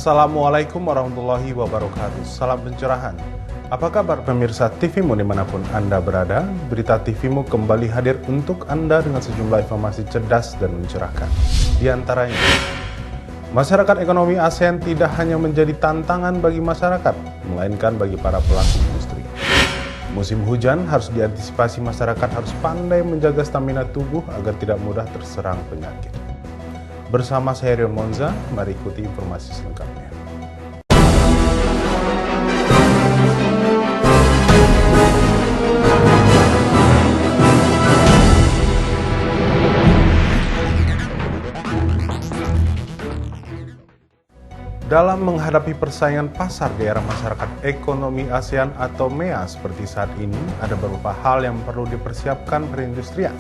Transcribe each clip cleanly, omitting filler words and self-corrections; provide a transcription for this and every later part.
Assalamualaikum warahmatullahi wabarakatuh. Salam pencerahan. Apa kabar pemirsa TVMU dimanapun Anda berada? Berita TVMU kembali hadir untuk Anda dengan sejumlah informasi cerdas dan mencerahkan. Di antaranya, masyarakat ekonomi ASEAN tidak hanya menjadi tantangan bagi masyarakat, melainkan bagi para pelaku industri. Musim hujan harus diantisipasi, masyarakat harus pandai menjaga stamina tubuh agar tidak mudah terserang penyakit. Bersama saya Rion Monza, mari ikuti informasi selengkapnya. Dalam menghadapi persaingan pasar di era masyarakat ekonomi ASEAN atau MEA seperti saat ini, ada beberapa hal yang perlu dipersiapkan perindustrian.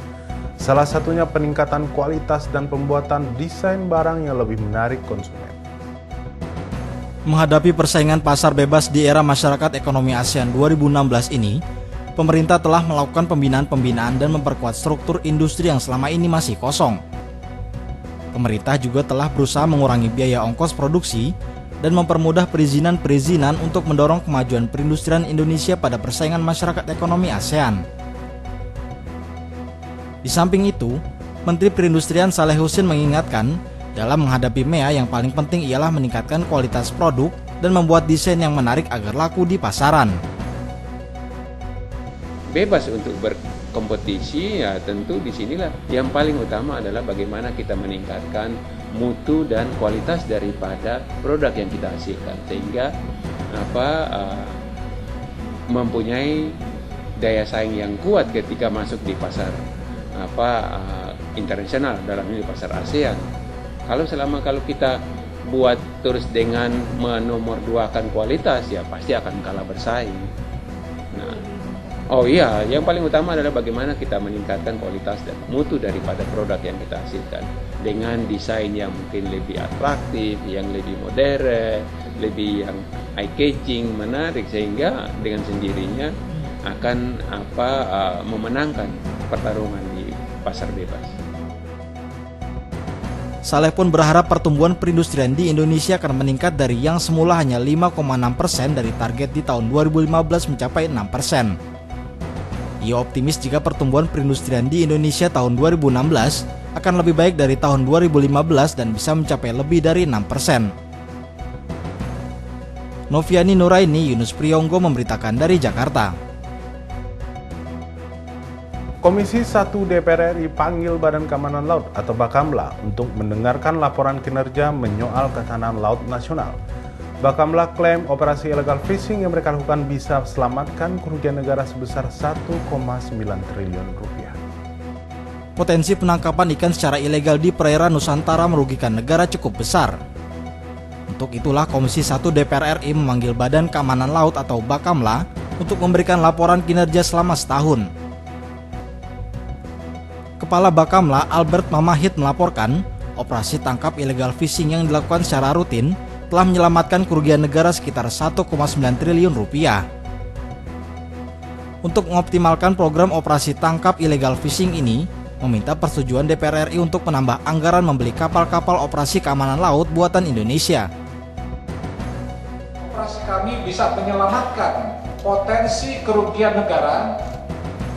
Salah satunya peningkatan kualitas dan pembuatan desain barang yang lebih menarik konsumen. Menghadapi persaingan pasar bebas di era masyarakat ekonomi ASEAN 2016 ini, pemerintah telah melakukan pembinaan dan memperkuat struktur industri yang selama ini masih kosong. Pemerintah juga telah berusaha mengurangi biaya ongkos produksi dan mempermudah perizinan untuk mendorong kemajuan perindustrian Indonesia pada persaingan masyarakat ekonomi ASEAN. Di samping itu, Menteri Perindustrian Saleh Husin mengingatkan, dalam menghadapi MEA yang paling penting ialah meningkatkan kualitas produk dan membuat desain yang menarik agar laku di pasaran. Bebas untuk berkompetisi, ya tentu disinilah yang paling utama adalah bagaimana kita meningkatkan mutu dan kualitas daripada produk yang kita hasilkan, sehingga mempunyai daya saing yang kuat ketika masuk di pasar internasional, dalam ini pasar ASEAN. Kalau kita buat terus dengan menomorduakan kualitas, ya pasti akan kalah bersaing. Yang paling utama adalah bagaimana kita meningkatkan kualitas dan mutu daripada produk yang kita hasilkan dengan desain yang mungkin lebih atraktif, yang lebih modern, lebih yang eye-catching, menarik, sehingga dengan sendirinya akan memenangkan pertarungan di pasar bebas. Saleh pun berharap pertumbuhan perindustrian di Indonesia akan meningkat dari yang semula hanya 5,6% dari target di tahun 2015 mencapai 6%. Ia optimis jika pertumbuhan perindustrian di Indonesia tahun 2016 akan lebih baik dari tahun 2015 dan bisa mencapai lebih dari 6%. Noviani Nuraini, Yunus Priyonggo memberitakan dari Jakarta. Komisi 1 DPR RI panggil Badan Keamanan Laut atau Bakamla untuk mendengarkan laporan kinerja menyoal ketahanan laut nasional. Bakamla klaim operasi illegal fishing yang mereka lakukan bisa selamatkan kerugian negara sebesar 1,9 triliun rupiah. Potensi penangkapan ikan secara ilegal di perairan Nusantara merugikan negara cukup besar. Untuk itulah Komisi 1 DPR RI memanggil Badan Keamanan Laut atau Bakamla untuk memberikan laporan kinerja selama setahun. Kepala Bakamla Albert Mamahit melaporkan, operasi tangkap illegal fishing yang dilakukan secara rutin telah menyelamatkan kerugian negara sekitar 1,9 triliun rupiah. Untuk mengoptimalkan program operasi tangkap illegal fishing ini, meminta persetujuan DPR RI untuk menambah anggaran membeli kapal-kapal operasi keamanan laut buatan Indonesia. Operasi kami bisa menyelamatkan potensi kerugian negara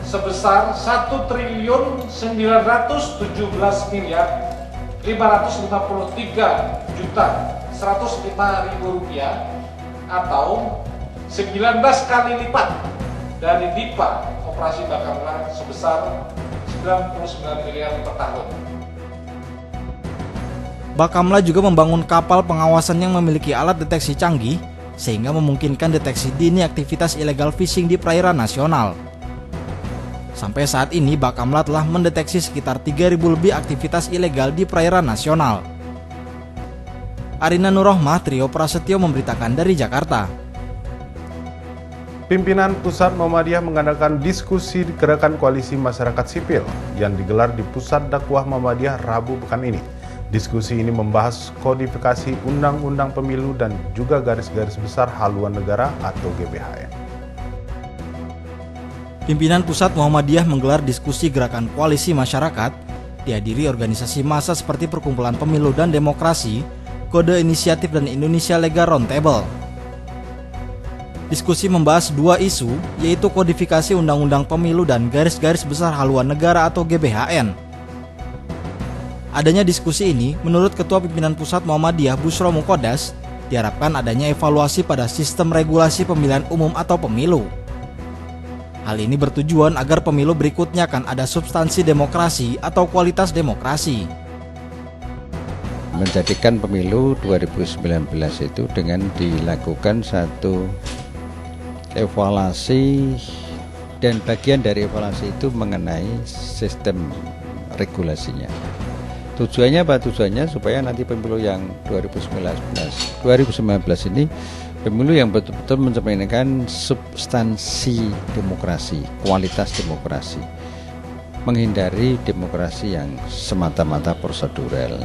sebesar 1.917 miliar 553 juta 105.000 rupiah atau 19 kali lipat dari DIPA operasi Bakamla sebesar 99 miliar per tahun. Bakamla juga membangun kapal pengawasan yang memiliki alat deteksi canggih sehingga memungkinkan deteksi dini aktivitas illegal fishing di perairan nasional. Sampai saat ini Bakamla telah mendeteksi sekitar 3.000 lebih aktivitas ilegal di perairan nasional. Arina Nurrohmah, Trio Prasetyo memberitakan dari Jakarta. Pimpinan Pusat Muhammadiyah mengadakan diskusi gerakan koalisi masyarakat sipil yang digelar di Pusat Dakwah Muhammadiyah Rabu pekan ini. Diskusi ini membahas kodifikasi Undang-Undang Pemilu dan juga garis-garis besar haluan negara atau GBHN. Pimpinan Pusat Muhammadiyah menggelar diskusi gerakan koalisi masyarakat, dihadiri organisasi massa seperti Perkumpulan Pemilu dan Demokrasi, Kode Inisiatif dan Indonesia Legal Roundtable. Diskusi membahas dua isu, yaitu kodifikasi Undang-Undang Pemilu dan garis-garis besar haluan negara atau GBHN. Adanya diskusi ini, menurut Ketua Pimpinan Pusat Muhammadiyah Bushro Muqaddas, diharapkan adanya evaluasi pada sistem regulasi pemilihan umum atau pemilu. Hal ini bertujuan agar pemilu berikutnya akan ada substansi demokrasi atau kualitas demokrasi. Menjadikan pemilu 2019 itu dengan dilakukan satu evaluasi, dan bagian dari evaluasi itu mengenai sistem regulasinya. Tujuannya apa? Tujuannya supaya nanti pemilu yang 2019 ini pemilu yang betul-betul mencerminkan substansi demokrasi, kualitas demokrasi, menghindari demokrasi yang semata-mata prosedural.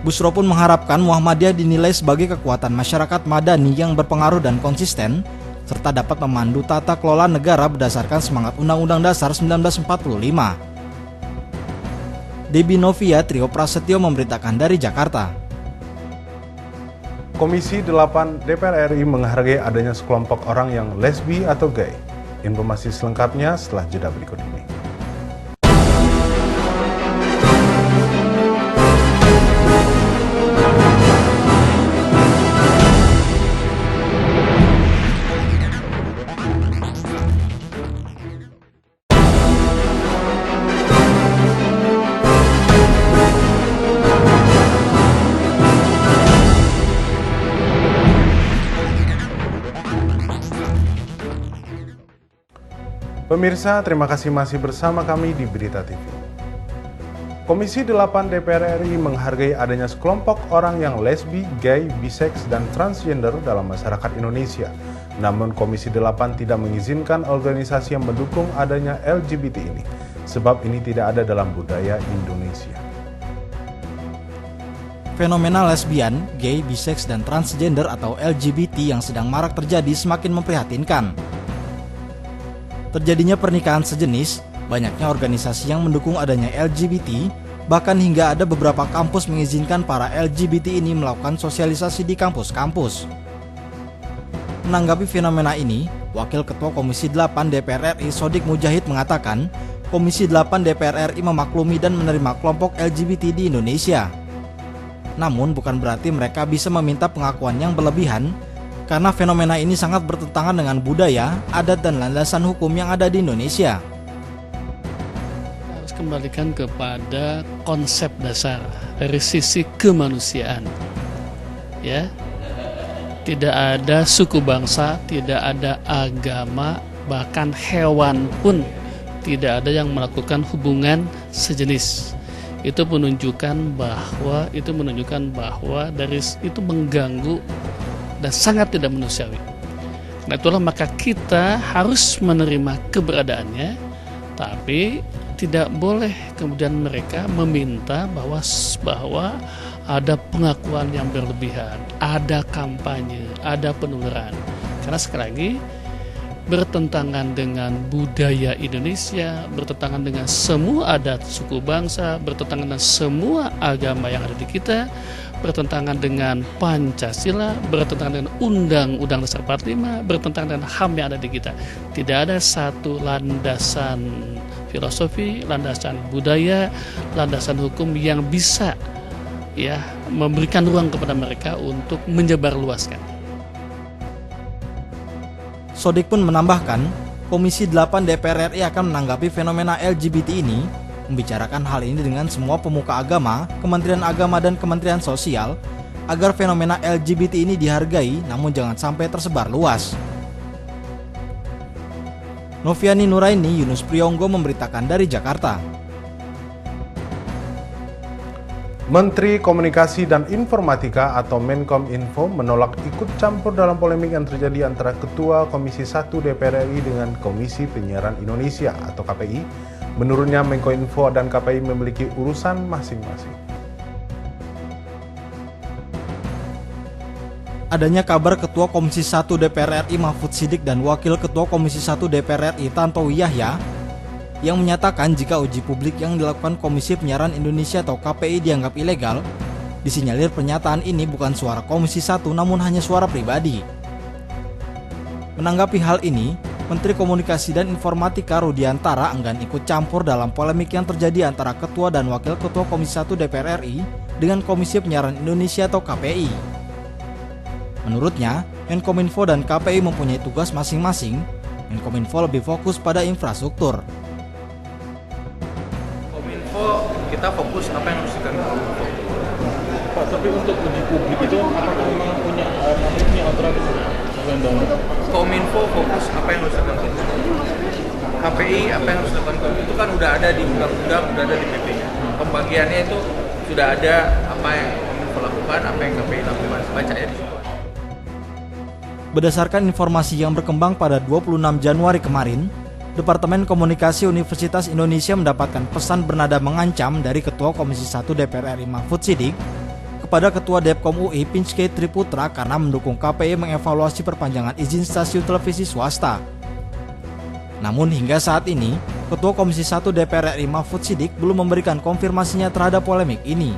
Bushro pun mengharapkan Muhammadiyah dinilai sebagai kekuatan masyarakat madani yang berpengaruh dan konsisten, serta dapat memandu tata kelola negara berdasarkan semangat Undang-Undang Dasar 1945. Debbie Novia, Trio Prasetyo memberitakan dari Jakarta. Komisi 8 DPR RI menghargai adanya sekelompok orang yang lesbi atau gay. Informasi selengkapnya setelah jeda berikut ini. Pemirsa, terima kasih masih bersama kami di Berita TV. Komisi 8 DPR RI menghargai adanya sekelompok orang yang lesbi, gay, biseks, dan transgender dalam masyarakat Indonesia. Namun Komisi 8 tidak mengizinkan organisasi yang mendukung adanya LGBT ini, sebab ini tidak ada dalam budaya Indonesia. Fenomena lesbian, gay, biseks, dan transgender atau LGBT yang sedang marak terjadi semakin memprihatinkan. Terjadinya pernikahan sejenis, banyaknya organisasi yang mendukung adanya LGBT, bahkan hingga ada beberapa kampus mengizinkan para LGBT ini melakukan sosialisasi di kampus-kampus. Menanggapi fenomena ini, Wakil Ketua Komisi 8 DPR RI Sodik Mujahid mengatakan, Komisi 8 DPR RI memaklumi dan menerima kelompok LGBT di Indonesia. Namun bukan berarti mereka bisa meminta pengakuan yang berlebihan, karena fenomena ini sangat bertentangan dengan budaya, adat, dan landasan hukum yang ada di Indonesia. Harus kembalikan kepada konsep dasar dari sisi kemanusiaan. Ya, tidak ada suku bangsa, tidak ada agama, bahkan hewan pun tidak ada yang melakukan hubungan sejenis. Itu menunjukkan bahwa dari itu mengganggu dan sangat tidak manusiawi. Nah, itulah maka kita harus menerima keberadaannya, tapi tidak boleh kemudian mereka meminta bahwa ada pengakuan yang berlebihan, ada kampanye, ada penularan. Karena sekali lagi bertentangan dengan budaya Indonesia, bertentangan dengan semua adat suku bangsa, bertentangan dengan semua agama yang ada di kita, bertentangan dengan Pancasila, bertentangan dengan Undang-Undang Dasar 45, bertentangan dengan HAM yang ada di kita. Tidak ada satu landasan filosofi, landasan budaya, landasan hukum yang bisa memberikan ruang kepada mereka untuk menyebarluaskan. Sodik pun menambahkan, Komisi 8 DPR RI akan menanggapi fenomena LGBT ini, membicarakan hal ini dengan semua pemuka agama, Kementerian Agama dan Kementerian Sosial, agar fenomena LGBT ini dihargai namun jangan sampai tersebar luas. Noviani Nuraini, Yunus Priyonggo memberitakan dari Jakarta. Menteri Komunikasi dan Informatika atau Menkominfo menolak ikut campur dalam polemik yang terjadi antara Ketua Komisi 1 DPR RI dengan Komisi Penyiaran Indonesia atau KPI. Menurutnya Menkominfo dan KPI memiliki urusan masing-masing. Adanya kabar Ketua Komisi 1 DPR RI Mahfud Siddiq dan Wakil Ketua Komisi 1 DPR RI Tantowi Yahya yang menyatakan jika uji publik yang dilakukan Komisi Penyiaran Indonesia atau KPI dianggap ilegal, Disinyalir pernyataan ini bukan suara Komisi 1 namun hanya suara pribadi. Menanggapi hal ini, Menteri Komunikasi dan Informatika Rudiantara enggan ikut campur dalam polemik yang terjadi antara Ketua dan Wakil Ketua Komisi 1 DPR RI dengan Komisi Penyiaran Indonesia atau KPI. Menurutnya, Menkominfo dan KPI mempunyai tugas masing-masing. Menkominfo lebih fokus pada infrastruktur. Kominfo kita fokus apa yang harus dikerjakan. Pak, tapi untuk uji publik itu apakah memang punya aturan itu? Kominfo fokus apa yang harus dilakukan. KPI apa yang harus dilakukan itu kan udah ada di undang-undang, udah ada di PP. Pembagiannya itu sudah ada apa yang Kominfo lakukan, apa yang KPI lakukan. Bacanya di situ. Berdasarkan informasi yang berkembang pada 26 Januari kemarin, Departemen Komunikasi Universitas Indonesia mendapatkan pesan bernada mengancam dari Ketua Komisi 1 DPR RI Mahfud Siddiq kepada Ketua Depkom UI Pinske Triputra karena mendukung KPI mengevaluasi perpanjangan izin stasiun televisi swasta. Namun hingga saat ini, Ketua Komisi 1 DPR RI Mahfud Siddiq belum memberikan konfirmasinya terhadap polemik ini.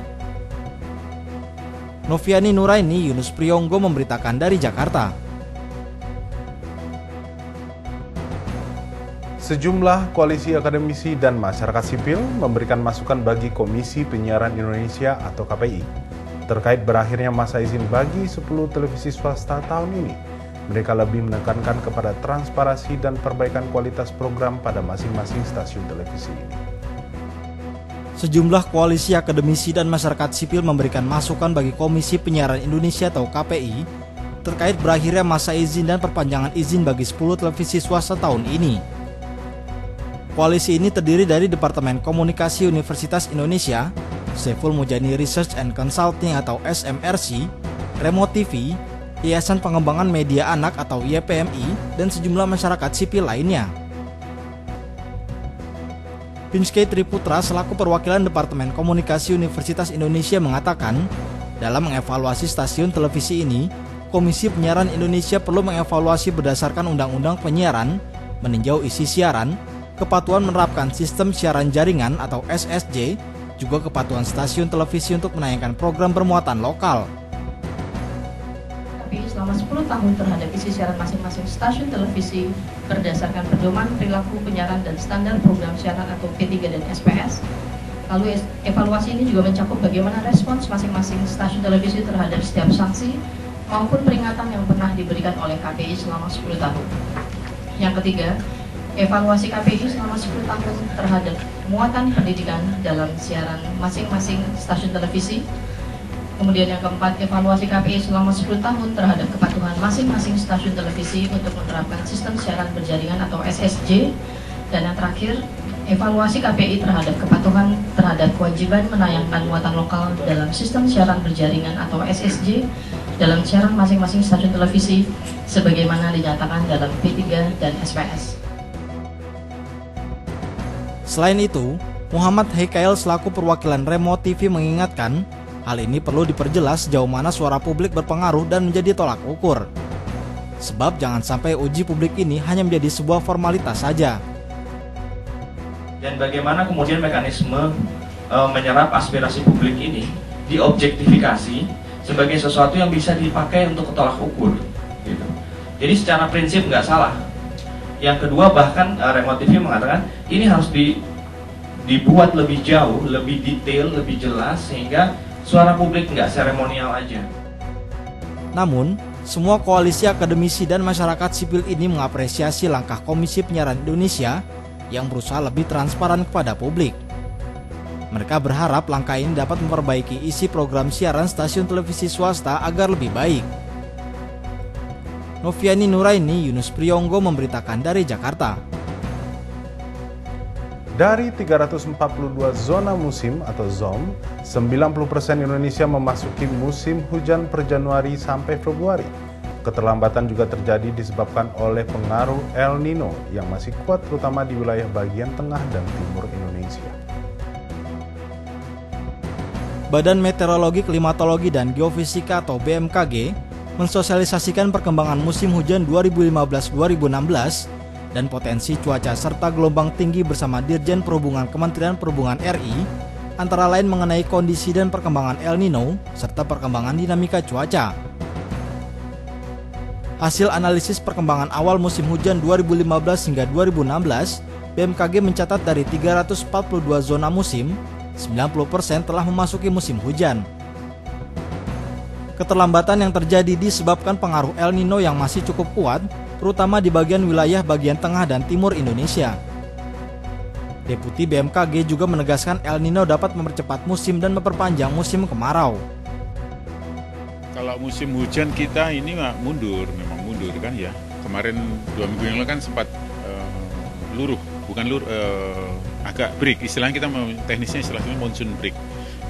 Noviani Nuraini, Yunus Priyonggo memberitakan dari Jakarta. Sejumlah koalisi akademisi dan masyarakat sipil memberikan masukan bagi Komisi Penyiaran Indonesia atau KPI terkait berakhirnya masa izin bagi 10 televisi swasta tahun ini. Mereka lebih menekankan kepada transparansi dan perbaikan kualitas program pada masing-masing stasiun televisi ini. Sejumlah koalisi akademisi dan masyarakat sipil memberikan masukan bagi Komisi Penyiaran Indonesia atau KPI terkait berakhirnya masa izin dan perpanjangan izin bagi 10 televisi swasta tahun ini. Koalisi ini terdiri dari Departemen Komunikasi Universitas Indonesia, Saiful Mujani Research and Consulting atau SMRC, Remo TV, Yayasan Pengembangan Media Anak atau YPMI, dan sejumlah masyarakat sipil lainnya. Pinske Triputra selaku perwakilan Departemen Komunikasi Universitas Indonesia mengatakan, dalam mengevaluasi stasiun televisi ini, Komisi Penyiaran Indonesia perlu mengevaluasi berdasarkan Undang-Undang Penyiaran, meninjau isi siaran, kepatuhan menerapkan sistem siaran jaringan atau SSJ, juga kepatuhan stasiun televisi untuk menayangkan program bermuatan lokal. KPI selama 10 tahun terhadap isi siaran masing-masing stasiun televisi berdasarkan pedoman perilaku penyiaran dan standar program siaran atau P3 dan SPS. Lalu evaluasi ini juga mencakup bagaimana respons masing-masing stasiun televisi terhadap setiap sanksi maupun peringatan yang pernah diberikan oleh KPI selama 10 tahun. Yang ketiga, evaluasi KPI selama 10 tahun terhadap muatan pendidikan dalam siaran masing-masing stasiun televisi. Kemudian yang keempat, evaluasi KPI selama 10 tahun terhadap kepatuhan masing-masing stasiun televisi untuk menerapkan sistem siaran berjaringan atau SSJ. Dan yang terakhir, evaluasi KPI terhadap kepatuhan terhadap kewajiban menayangkan muatan lokal dalam sistem siaran berjaringan atau SSJ dalam siaran masing-masing stasiun televisi sebagaimana dinyatakan dalam P3 dan SPS. Selain itu, Muhammad Hekail selaku perwakilan Remo TV mengingatkan, hal ini perlu diperjelas sejauh mana suara publik berpengaruh dan menjadi tolak ukur. Sebab jangan sampai uji publik ini hanya menjadi sebuah formalitas saja. Dan bagaimana kemudian mekanisme menyerap aspirasi publik ini diobjektifikasi sebagai sesuatu yang bisa dipakai untuk tolak ukur. Gitu. Jadi secara prinsip nggak salah. Yang kedua, bahkan Remo TV mengatakan ini harus dibuat lebih jauh, lebih detail, lebih jelas sehingga suara publik nggak seremonial aja. Namun, semua koalisi akademisi dan masyarakat sipil ini mengapresiasi langkah Komisi Penyiaran Indonesia yang berusaha lebih transparan kepada publik. Mereka berharap langkah ini dapat memperbaiki isi program siaran stasiun televisi swasta agar lebih baik. Noviani Nuraini, Yunus Priyonggo memberitakan dari Jakarta. Dari 342 zona musim atau ZOM, 90% Indonesia memasuki musim hujan per Januari sampai Februari. Keterlambatan juga terjadi disebabkan oleh pengaruh El Nino yang masih kuat terutama di wilayah bagian tengah dan timur Indonesia. Badan Meteorologi, Klimatologi, dan Geofisika atau BMKG mensosialisasikan perkembangan musim hujan 2015-2016 dan potensi cuaca serta gelombang tinggi bersama Dirjen Perhubungan Kementerian Perhubungan RI antara lain mengenai kondisi dan perkembangan El Nino serta perkembangan dinamika cuaca. Hasil analisis perkembangan awal musim hujan 2015 hingga 2016, BMKG mencatat dari 342 zona musim, 90% telah memasuki musim hujan. Keterlambatan yang terjadi disebabkan pengaruh El Nino yang masih cukup kuat, terutama di bagian wilayah bagian tengah dan timur Indonesia. Deputi BMKG juga menegaskan El Nino dapat mempercepat musim dan memperpanjang musim kemarau. Kalau musim hujan kita ini mundur, memang mundur kan ya. Kemarin 2 minggu yang lalu kan sempat agak break, istilahnya kita teknisnya istilahnya monsoon break.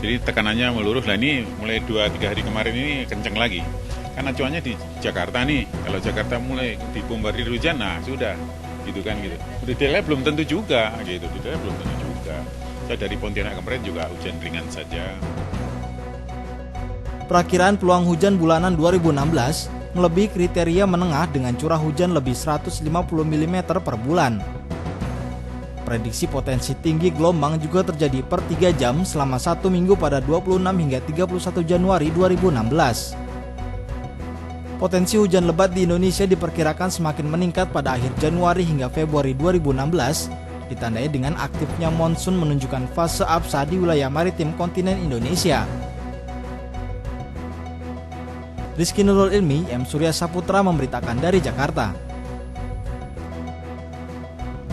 Jadi tekanannya meluruh. Nah ini mulai 2-3 hari kemarin ini kencang lagi. Karena acuannya di Jakarta nih. Kalau Jakarta mulai dibombardir hujan, nah sudah, gitu kan gitu. Detailnya belum tentu juga, gitu. Detailnya belum tentu juga. Saya dari Pontianak kemarin juga hujan ringan saja. Perakiraan peluang hujan bulanan 2016 melebihi kriteria menengah dengan curah hujan lebih 150 mm per bulan. Prediksi potensi tinggi gelombang juga terjadi per 3 jam selama 1 minggu pada 26 hingga 31 Januari 2016. Potensi hujan lebat di Indonesia diperkirakan semakin meningkat pada akhir Januari hingga Februari 2016, ditandai dengan aktifnya monsun menunjukkan fase absa di wilayah maritim kontinen Indonesia. Rizky Nurul Ilmi, M. Surya Saputra memberitakan dari Jakarta.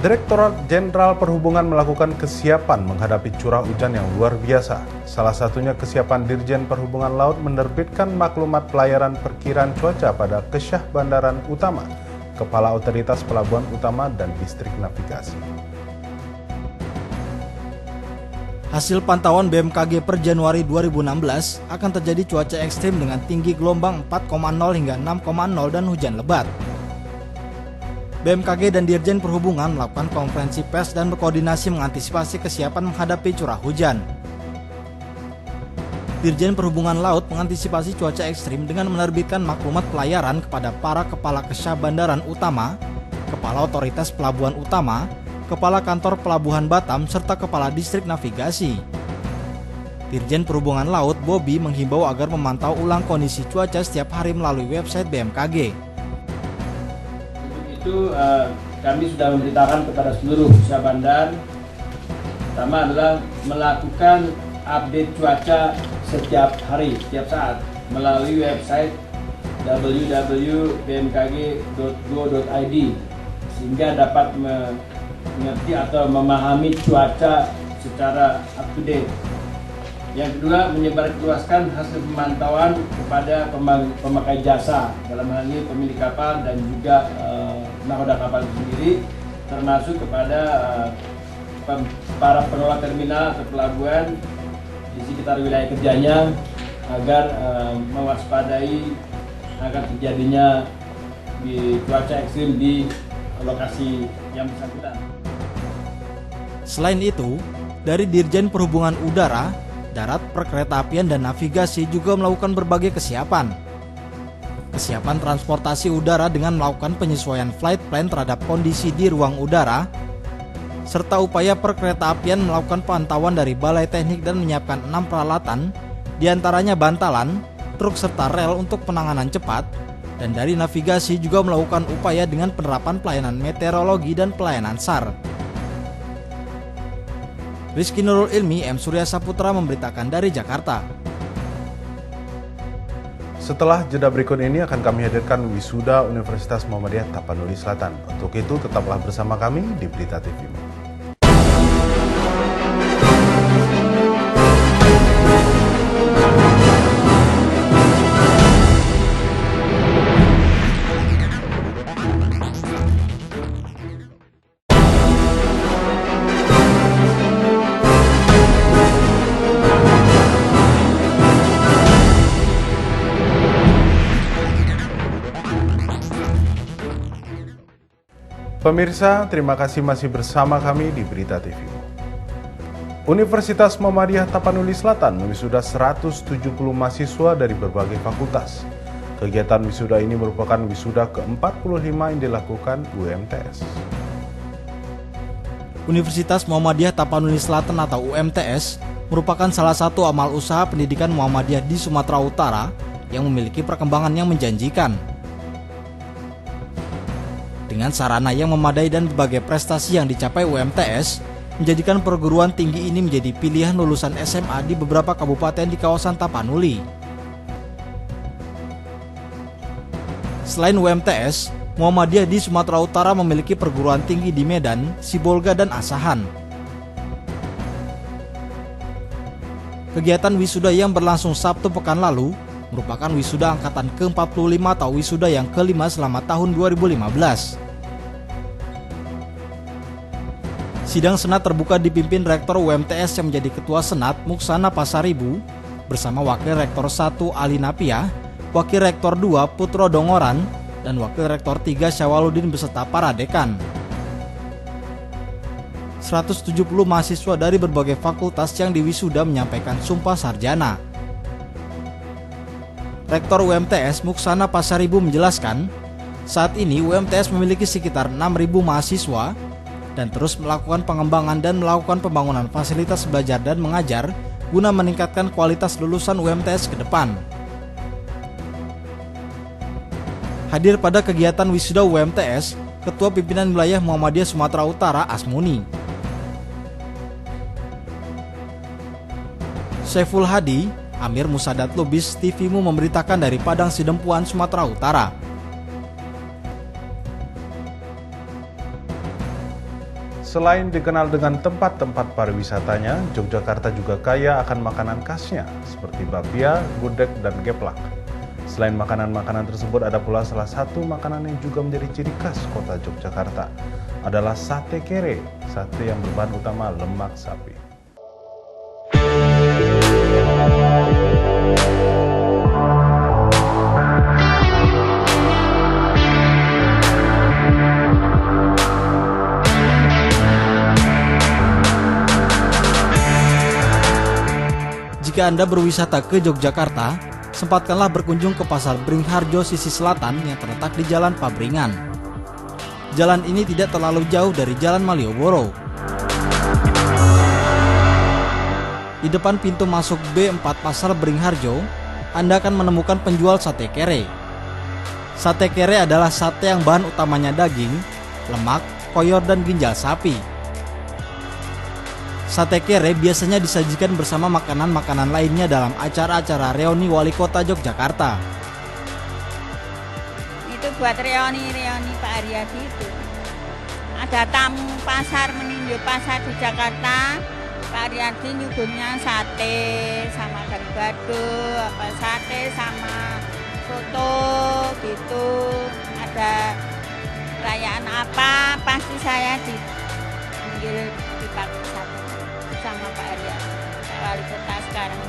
Direktorat Jenderal Perhubungan melakukan kesiapan menghadapi curah hujan yang luar biasa. Salah satunya kesiapan Dirjen Perhubungan Laut menerbitkan maklumat pelayaran perkiraan cuaca pada Kesyah Bandaran Utama, Kepala Otoritas Pelabuhan Utama dan Distrik Navigasi. Hasil pantauan BMKG per Januari 2016 akan terjadi cuaca ekstrim dengan tinggi gelombang 4,0 hingga 6,0 dan hujan lebat. BMKG dan Dirjen Perhubungan melakukan konferensi pers dan berkoordinasi mengantisipasi kesiapan menghadapi curah hujan. Dirjen Perhubungan Laut mengantisipasi cuaca ekstrim dengan menerbitkan maklumat pelayaran kepada para Kepala Kesyah Bandaran Utama, Kepala Otoritas Pelabuhan Utama, Kepala Kantor Pelabuhan Batam, serta Kepala Distrik Navigasi. Dirjen Perhubungan Laut Bobi menghimbau agar memantau ulang kondisi cuaca setiap hari melalui website BMKG. Itu kami sudah memberitakan kepada seluruh Kesyah Bandar, pertama adalah melakukan update cuaca setiap hari, setiap saat melalui website www.bmkg.go.id sehingga dapat mengerti atau memahami cuaca secara up to date. Yang kedua, menyebarluaskan hasil pemantauan kepada pemakai jasa, dalam hal ini pemilik kapal dan juga nahoda kapal itu sendiri, termasuk kepada para pengelola terminal atau pelabuhan di sekitar wilayah kerjanya agar mewaspadai agar terjadinya di cuaca ekstrim di lokasi yang bersangkutan. Selain itu, dari Dirjen Perhubungan Udara, Darat, Perkeretaapian, dan Navigasi juga melakukan berbagai kesiapan. Kesiapan transportasi udara dengan melakukan penyesuaian flight plan terhadap kondisi di ruang udara, serta upaya Perkeretaapian melakukan pantauan dari Balai Teknik dan menyiapkan 6 peralatan, diantaranya bantalan, truk serta rel untuk penanganan cepat, dan dari Navigasi juga melakukan upaya dengan penerapan pelayanan meteorologi dan pelayanan SAR. Rizky Nurul Ilmi, M. Surya Saputra memberitakan dari Jakarta. Setelah jeda berikut ini akan kami hadirkan wisuda Universitas Muhammadiyah Tapanuli Selatan. Untuk itu tetaplah bersama kami di Berita TV. Pemirsa, terima kasih masih bersama kami di Berita TV. Universitas Muhammadiyah Tapanuli Selatan mewisuda 170 mahasiswa dari berbagai fakultas. Kegiatan wisuda ini merupakan wisuda ke-45 yang dilakukan UMTS. Universitas Muhammadiyah Tapanuli Selatan atau UMTS merupakan salah satu amal usaha pendidikan Muhammadiyah di Sumatera Utara yang memiliki perkembangan yang menjanjikan. Dengan sarana yang memadai dan berbagai prestasi yang dicapai UMTS, menjadikan perguruan tinggi ini menjadi pilihan lulusan SMA di beberapa kabupaten di kawasan Tapanuli. Selain UMTS, Muhammadiyah di Sumatera Utara memiliki perguruan tinggi di Medan, Sibolga, dan Asahan. Kegiatan wisuda yang berlangsung Sabtu pekan lalu merupakan wisuda angkatan ke-45 atau wisuda yang kelima selama tahun 2015. Sidang Senat terbuka dipimpin Rektor UMTS yang menjadi Ketua Senat Muksana Pasaribu bersama Wakil Rektor 1 Ali Napia, Wakil Rektor 2 Putro Dongoran, dan Wakil Rektor 3 Syawaludin beserta para dekan. 170 mahasiswa dari berbagai fakultas yang diwisuda menyampaikan sumpah sarjana. Rektor UMTS Muksana Pasaribu menjelaskan, saat ini UMTS memiliki sekitar 6.000 mahasiswa dan terus melakukan pengembangan dan melakukan pembangunan fasilitas belajar dan mengajar guna meningkatkan kualitas lulusan UMTS ke depan. Hadir pada kegiatan wisuda UMTS, Ketua Pimpinan Wilayah Muhammadiyah Sumatera Utara Asmuni. Saiful Hadi, Amir Musadat Lubis, TVMU memberitakan dari Padang Sidempuan, Sumatera Utara. Selain dikenal dengan tempat-tempat pariwisatanya, Yogyakarta juga kaya akan makanan khasnya seperti bapia, gudeg, dan geplak. Selain makanan-makanan tersebut, ada pula salah satu makanan yang juga menjadi ciri khas kota Yogyakarta adalah sate kere, sate yang berbahan utama lemak sapi. Jika Anda berwisata ke Yogyakarta, sempatkanlah berkunjung ke Pasar Bringharjo sisi selatan yang terletak di Jalan Pabringan. Jalan ini tidak terlalu jauh dari Jalan Malioboro. Di depan pintu masuk B4 Pasar Bringharjo, Anda akan menemukan penjual sate kere. Sate kere adalah sate yang bahan utamanya daging, lemak, koyor, dan ginjal sapi. Sate kere biasanya disajikan bersama makanan-makanan lainnya dalam acara-acara reuni Wali Kota Yogyakarta. Itu buat reuni Pak Haryadi itu. Ada tamu pasar meninjau pasar di Jakarta, Pak Haryadi nyuguhnya sate sama gado-gado, sate sama soto gitu. Ada perayaan apa pasti saya dipanggil dipakai sate sama Pak Haryadi, Pak Wali Kota sekarang.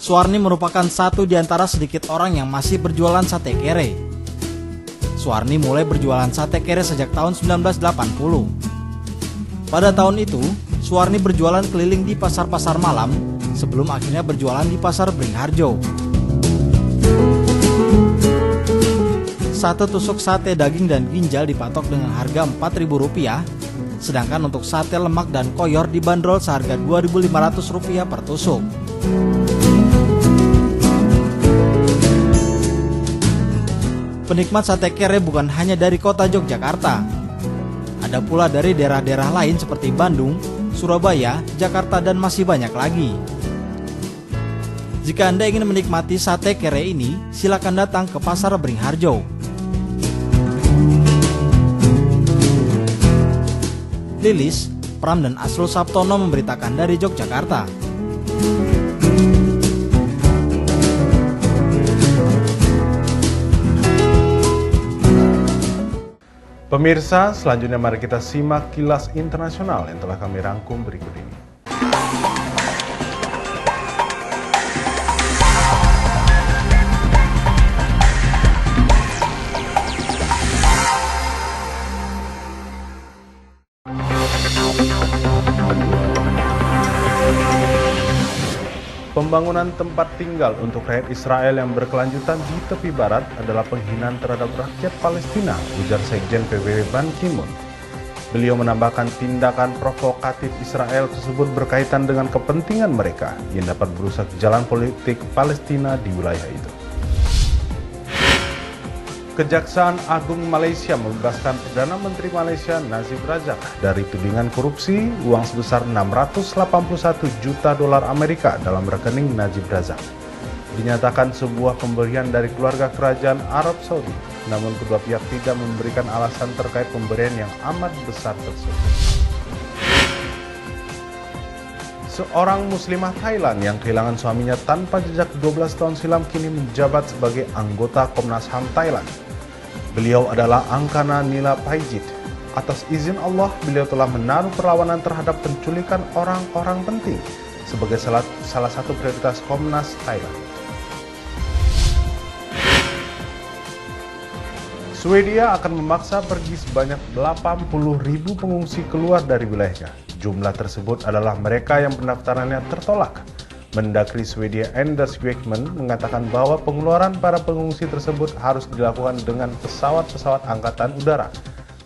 Suwarni merupakan satu di antara sedikit orang yang masih berjualan sate kere. Suwarni mulai berjualan sate kere sejak tahun 1980. Pada tahun itu, Suwarni berjualan keliling di pasar-pasar malam sebelum akhirnya berjualan di Pasar Bringharjo. Satu tusuk sate daging dan ginjal dipatok dengan harga Rp4.000, sedangkan untuk sate lemak dan koyor dibanderol seharga Rp2.500 per tusuk. Penikmat sate kere bukan hanya dari kota Yogyakarta. Ada pula dari daerah-daerah lain seperti Bandung, Surabaya, Jakarta, dan masih banyak lagi. Jika Anda ingin menikmati sate kere ini, silakan datang ke Pasar Bringharjo. Lilis, Pram, dan Asrul Sabtono memberitakan dari Yogyakarta. Pemirsa, selanjutnya mari kita simak kilas internasional yang telah kami rangkum berikut ini. Pembangunan tempat tinggal untuk rakyat Israel yang berkelanjutan di tepi barat adalah penghinaan terhadap rakyat Palestina, ujar Sekjen PBB Ban Ki-moon. Beliau menambahkan tindakan provokatif Israel tersebut berkaitan dengan kepentingan mereka yang dapat merusak jalan politik Palestina di wilayah itu. Kejaksaan Agung Malaysia membebaskan Perdana Menteri Malaysia Najib Razak dari tudingan korupsi uang sebesar 681 juta dolar Amerika dalam rekening Najib Razak. Dinyatakan sebuah pemberian dari keluarga kerajaan Arab Saudi, namun kedua pihak tidak memberikan alasan terkait pemberian yang amat besar tersebut. Seorang muslimah Thailand yang kehilangan suaminya tanpa jejak 12 tahun silam kini menjabat sebagai anggota Komnas HAM Thailand. Beliau adalah Angkana Nila Paijit. Atas izin Allah, beliau telah menaruh perlawanan terhadap penculikan orang-orang penting sebagai salah satu prioritas Komnas Thailand. Swedia akan memaksa pergi sebanyak 80.000 pengungsi keluar dari wilayahnya. Jumlah tersebut adalah mereka yang pendaftarannya tertolak. Mendagri Swedia Anders Wijkman mengatakan bahwa pengeluaran para pengungsi tersebut harus dilakukan dengan pesawat-pesawat angkatan udara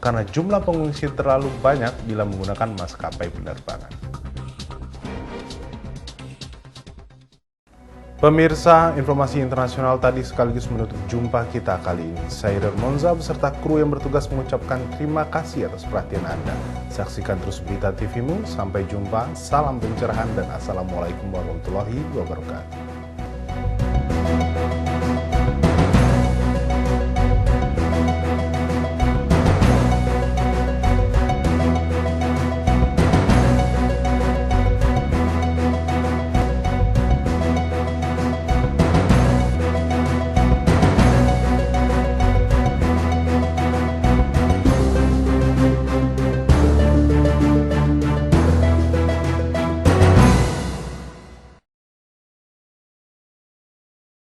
karena jumlah pengungsi terlalu banyak bila menggunakan maskapai penerbangan. Pemirsa, informasi internasional tadi sekaligus menutup jumpa kita kali ini. Saya Ridwan Monza beserta kru yang bertugas mengucapkan terima kasih atas perhatian Anda. Saksikan terus berita TV-mu. Sampai jumpa, salam pencerahan dan Assalamualaikum warahmatullahi wabarakatuh.